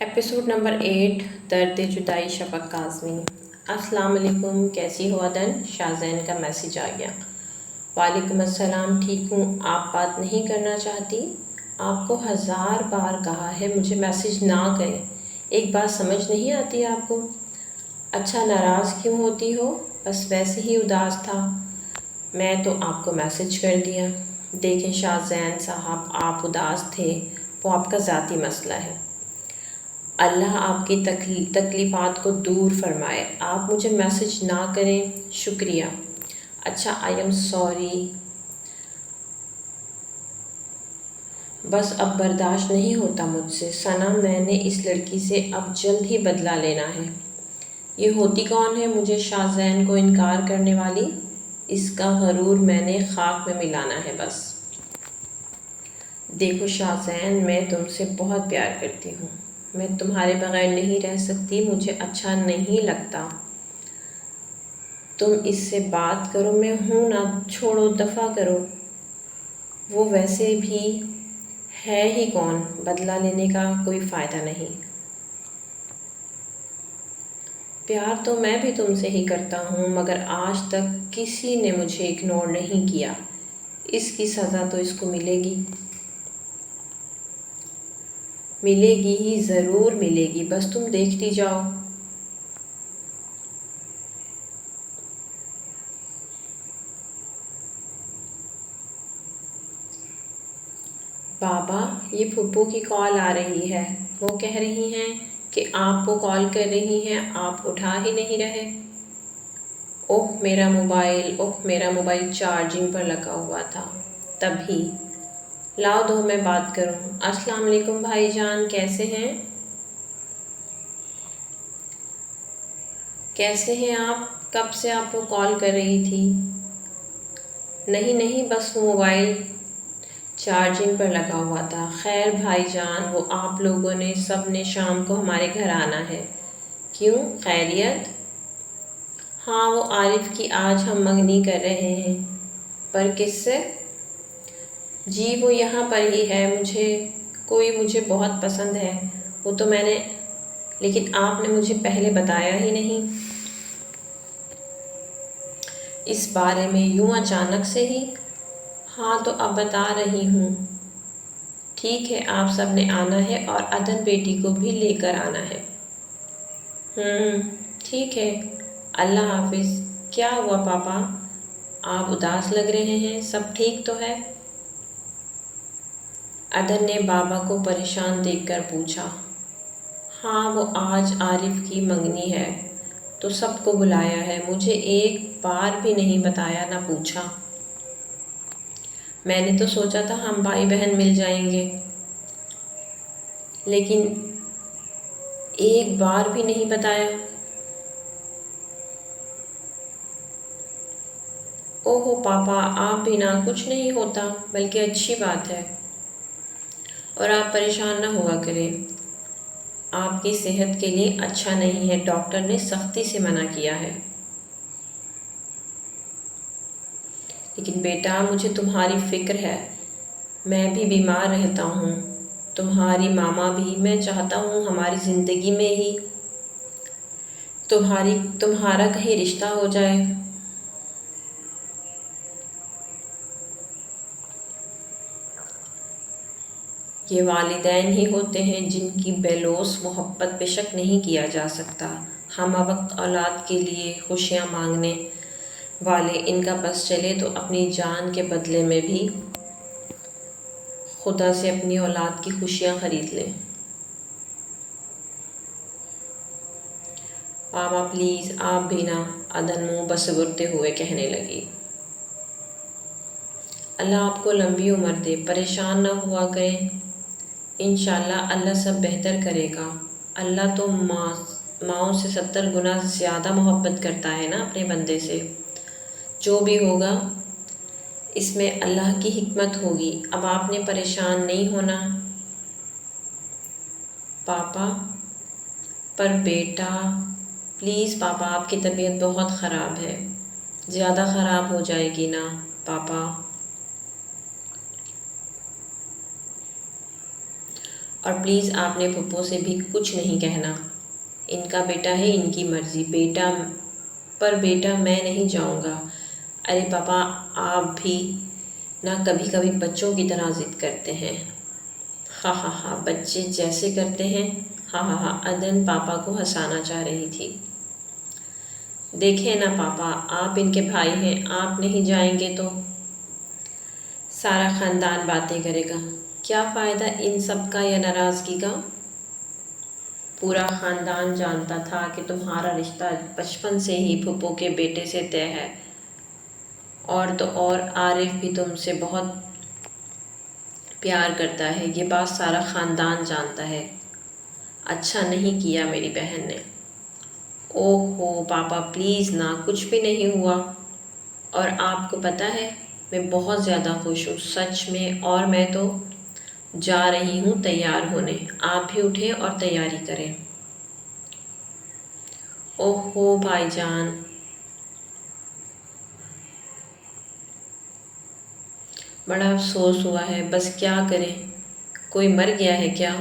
Episode number 8 درد جدائی شفق کاظمی۔ السلام علیکم، کیسی ہو عدن؟ شاہزین کا میسیج آ گیا۔ وعلیکم السلام، ٹھیک ہوں۔ آپ بات نہیں کرنا چاہتی؟ آپ کو 1000 بار کہا ہے مجھے میسیج نہ کریں، ایک بات سمجھ نہیں آتی آپ کو؟ اچھا، ناراض کیوں ہوتی ہو؟ بس ویسے ہی اداس تھا، میں تو آپ کو میسیج کر دیا۔ دیکھیں شاہزین صاحب، آپ اداس تھے، وہ آپ کا ذاتی مسئلہ ہے۔ اللہ آپ کی تکلیفات کو دور فرمائے۔ آپ مجھے میسیج نہ کریں، شکریہ۔ اچھا، آئی ایم سوری، بس اب برداشت نہیں ہوتا مجھ سے۔ ثنا، میں نے اس لڑکی سے اب جلد ہی بدلہ لینا ہے۔ یہ ہوتی کون ہے مجھے شاہزین کو انکار کرنے والی؟ اس کا غرور میں نے خاک میں ملانا ہے بس۔ دیکھو شاہزین، میں تم سے بہت پیار کرتی ہوں، میں تمہارے بغیر نہیں رہ سکتی، مجھے اچھا نہیں لگتا تم اس سے بات کرو، میں ہوں نا، چھوڑو، دفع کرو۔ وہ ویسے بھی ہے ہی کون، بدلہ لینے کا کوئی فائدہ نہیں۔ پیار تو میں بھی تم سے ہی کرتا ہوں، مگر آج تک کسی نے مجھے اگنور نہیں کیا، اس کی سزا تو اس کو ملے گی۔ ملے گی ہی، ضرور ملے گی، بس تم دیکھتی جاؤ۔ بابا، یہ پھپھو کی کال آ رہی ہے، وہ کہہ رہی ہیں کہ آپ کو کال کر رہی ہیں، آپ اٹھا ہی نہیں رہے۔ اوہ میرا موبائل چارجنگ پر لگا ہوا تھا تبھی۔ لاؤ دو میں بات کروں۔ السلام علیکم بھائی جان، کیسے ہیں؟ کیسے ہیں آپ؟ کب سے آپ کو کال کر رہی تھی؟ نہیں، بس وہ موبائل چارجنگ پر لگا ہوا تھا۔ خیر بھائی جان، وہ آپ لوگوں نے سب نے شام کو ہمارے گھر آنا ہے، کیوں، خیریت؟ ہاں، وہ عارف کی آج ہم منگنی کر رہے ہیں۔ پر کس سے؟ جی وہ یہاں پر ہی ہے، مجھے بہت پسند ہے، وہ تو میں نے، لیکن آپ نے مجھے پہلے بتایا ہی نہیں اس بارے میں، یوں اچانک سے ہی۔ ہاں تو اب بتا رہی ہوں۔ ٹھیک ہے، آپ سب نے آنا ہے اور عدن بیٹی کو بھی لے کر آنا ہے۔ ٹھیک ہے، اللہ حافظ۔ کیا ہوا پاپا، آپ اداس لگ رہے ہیں، سب ٹھیک تو ہے؟ عدن نے بابا کو پریشان دیکھ کر پوچھا۔ ہاں، وہ آج عارف کی منگنی ہے تو سب کو بلایا ہے، مجھے ایک بار بھی نہیں بتایا، نہ پوچھا۔ میں نے تو سوچا تھا ہم بھائی بہن مل جائیں گے، لیکن ایک بار بھی نہیں بتایا۔ اوہو پاپا، آپ بھی نہ، کچھ نہیں ہوتا، بلکہ اچھی بات ہے، اور آپ پریشان نہ ہوا کریں، آپ کی صحت کے لیے اچھا نہیں ہے، ڈاکٹر نے سختی سے منع کیا ہے۔ لیکن بیٹا، مجھے تمہاری فکر ہے، میں بھی بیمار رہتا ہوں، تمہاری ماما بھی، میں چاہتا ہوں ہماری زندگی میں ہی تمہارا کہیں رشتہ ہو جائے۔ یہ والدین ہی ہوتے ہیں جن کی بے لوث محبت پہ شک نہیں کیا جا سکتا، ہمہ وقت اولاد کے لیے خوشیاں مانگنے والے، ان کا بس چلے تو اپنی جان کے بدلے میں بھی خدا سے اپنی اولاد کی خوشیاں خرید لیں۔ پاپا پلیز، آپ بھی نہ، عدن منہ بسگرتے ہوئے کہنے لگی۔ اللہ آپ کو لمبی عمر دے، پریشان نہ ہوا کریں، انشاءاللہ اللہ سب بہتر کرے گا۔ اللہ تو ماؤں سے 70 گنا زیادہ محبت کرتا ہے نا اپنے بندے سے۔ جو بھی ہوگا اس میں اللہ کی حکمت ہوگی، اب آپ نے پریشان نہیں ہونا پاپا۔ پر بیٹا پلیز پاپا، آپ کی طبیعت بہت خراب ہے، زیادہ خراب ہو جائے گی نا پاپا۔ اور پلیز آپ نے پھپھو سے بھی کچھ نہیں کہنا، ان کا بیٹا ہے، ان کی مرضی، بیٹا میں نہیں جاؤں گا۔ ارے پاپا آپ بھی نہ کبھی کبھی بچوں کی طرح ضد کرتے ہیں۔ ہاں ہاں ہاں بچے جیسے کرتے ہیں۔ ہاں ہاں ہاں عدن پاپا کو ہنسانا چاہ رہی تھی۔ دیکھیں نا پاپا، آپ ان کے بھائی ہیں، آپ نہیں جائیں گے تو سارا خاندان باتیں کرے گا، کیا فائدہ ان سب کا یا ناراضگی کا؟ پورا خاندان جانتا تھا کہ تمہارا رشتہ بچپن سے ہی پھپھو کے بیٹے سے طے ہے، اور تو اور عارف بھی تم سے بہت پیار کرتا ہے، یہ بات سارا خاندان جانتا ہے۔ اچھا نہیں کیا میری بہن نے۔ اوہ ہو پاپا پلیز نا، کچھ بھی نہیں ہوا، اور آپ کو پتہ ہے میں بہت زیادہ خوش ہوں سچ میں، اور میں تو جا رہی ہوں تیار ہونے، آپ بھی اٹھیں اور تیاری کریں۔ اوہ ہو بھائی جان، بڑا افسوس ہوا ہے، بس کیا کریں، کوئی مر گیا ہے کیا؟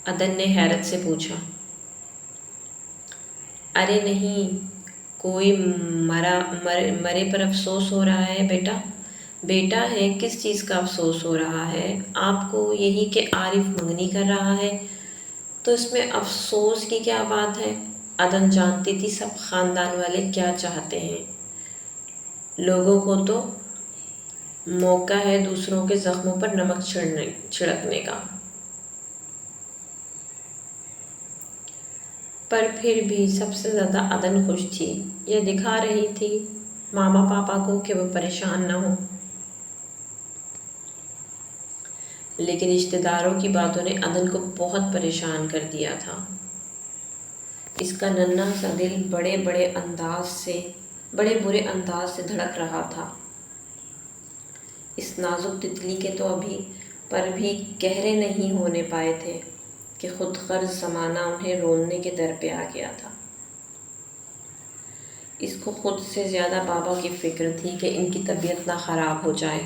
عدن نے حیرت سے پوچھا۔ ارے نہیں، کوئی مرے پر افسوس ہو رہا ہے بیٹا ہے، کس چیز کا افسوس ہو رہا ہے؟ آپ کو یہی کہ عارف منگنی کر رہا ہے تو اس میں افسوس کی کیا بات ہے؟ عدن جانتی تھی سب خاندان والے کیا چاہتے ہیں، لوگوں کو تو موقع ہے دوسروں کے زخموں پر نمک چھڑکنے کا۔ پر پھر بھی سب سے زیادہ عدن خوش تھی، یہ دکھا رہی تھی ماما پاپا کو کہ وہ پریشان نہ ہوں، لیکن رشتہ داروں کی باتوں نے عدن کو بہت پریشان کر دیا تھا۔ اس کا ننھا سا دل بڑے برے انداز سے دھڑک رہا تھا۔ اس نازک تتلی کے تو ابھی پر بھی گہرے نہیں ہونے پائے تھے کہ خود غرض زمانہ انہیں رولنے کے در پہ آ گیا تھا۔ اس کو خود سے زیادہ بابا کی فکر تھی کہ ان کی طبیعت نہ خراب ہو جائے۔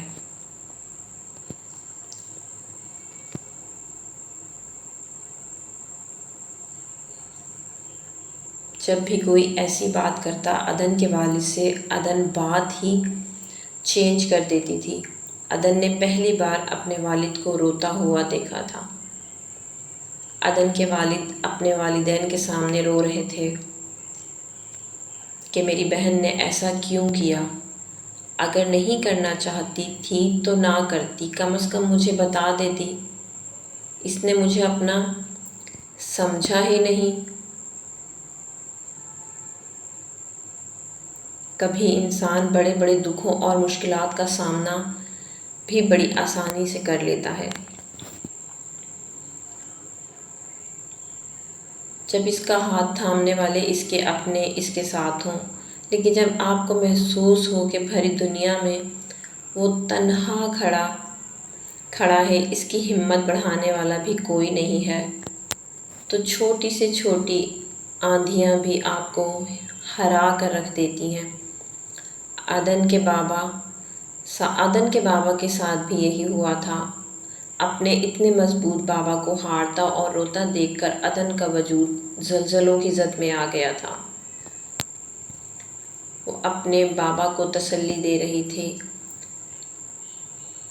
جب بھی کوئی ایسی بات کرتا عدن کے والد سے، عدن بات ہی چینج کر دیتی تھی۔ عدن نے پہلی بار اپنے والد کو روتا ہوا دیکھا تھا۔ عدن کے والد اپنے والدین کے سامنے رو رہے تھے کہ میری بہن نے ایسا کیوں کیا، اگر نہیں کرنا چاہتی تھی تو نہ کرتی، کم از کم مجھے بتا دیتی، اس نے مجھے اپنا سمجھا ہی نہیں۔ کبھی انسان بڑے بڑے دکھوں اور مشکلات کا سامنا بھی بڑی آسانی سے کر لیتا ہے جب اس کا ہاتھ تھامنے والے اس کے اپنے اس کے ساتھ ہوں، لیکن جب آپ کو محسوس ہو کہ بھری دنیا میں وہ تنہا کھڑا ہے، اس کی ہمت بڑھانے والا بھی کوئی نہیں ہے، تو چھوٹی سے چھوٹی آندھیاں بھی آپ کو ہرا کر رکھ دیتی ہیں۔ عدن کے بابا کے ساتھ بھی یہی ہوا تھا۔ اپنے اتنے مضبوط بابا کو ہارتا اور روتا دیکھ کر عدن کا وجود زلزلوں کی زد میں آ گیا تھا۔ وہ اپنے بابا کو تسلی دے رہی تھی،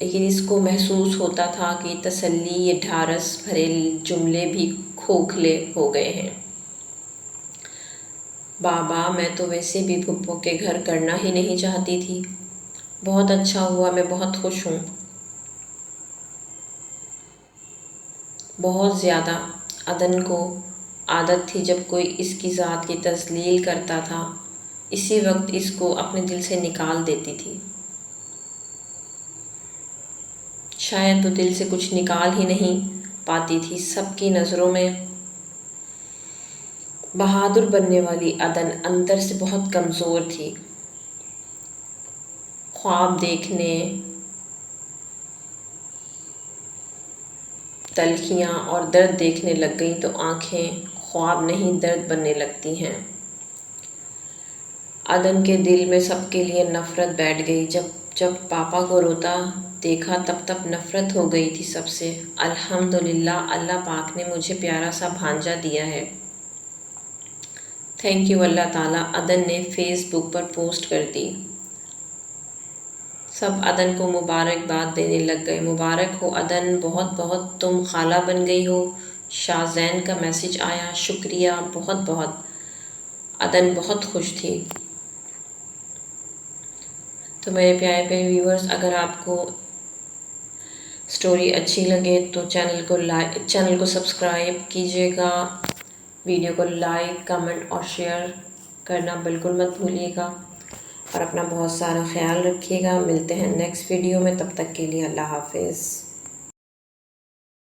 لیکن اس کو محسوس ہوتا تھا کہ یہ تسلی، یہ ڈھارس بھرے جملے بھی کھوکھلے ہو گئے ہیں۔ بابا میں تو ویسے بھی پھپھو کے گھر کرنا ہی نہیں چاہتی تھی، بہت اچھا ہوا، میں بہت خوش ہوں۔ بہت زیادہ عدن کو عادت تھی جب کوئی اس کی ذات کی تذلیل کرتا تھا، اسی وقت اس کو اپنے دل سے نکال دیتی تھی۔ شاید وہ دل سے کچھ نکال ہی نہیں پاتی تھی۔ سب کی نظروں میں بہادر بننے والی عدن اندر سے بہت کمزور تھی۔ خواب دیکھنے، تلخیاں اور درد دیکھنے لگ گئی تو آنکھیں خواب نہیں درد بننے لگتی ہیں۔ عدن کے دل میں سب کے لیے نفرت بیٹھ گئی۔ جب پاپا کو روتا دیکھا تب نفرت ہو گئی تھی سب سے، الحمدللہ اللہ پاک نے مجھے پیارا سا بھانجا دیا ہے۔ تھینک یو اللہ تعالیٰ، عدن نے فیس بک پر پوسٹ کر دی۔ سب عدن کو مبارکباد دینے لگ گئے، مبارک ہو عدن، بہت بہت تم خالہ بن گئی ہو۔ شاذین کا میسج آیا، شکریہ بہت بہت۔ عدن بہت خوش تھی۔ تو میرے پیارے پیارے ویورز، اگر آپ کو سٹوری اچھی لگے تو چینل کو سبسکرائب کیجیے گا، ویڈیو کو لائک کمنٹ اور شیئر کرنا بالکل مت بھولیے گا، اور اپنا بہت سارا خیال رکھیے گا۔ ملتے ہیں نیکسٹ ویڈیو میں، تب تک کے لیے اللہ حافظ۔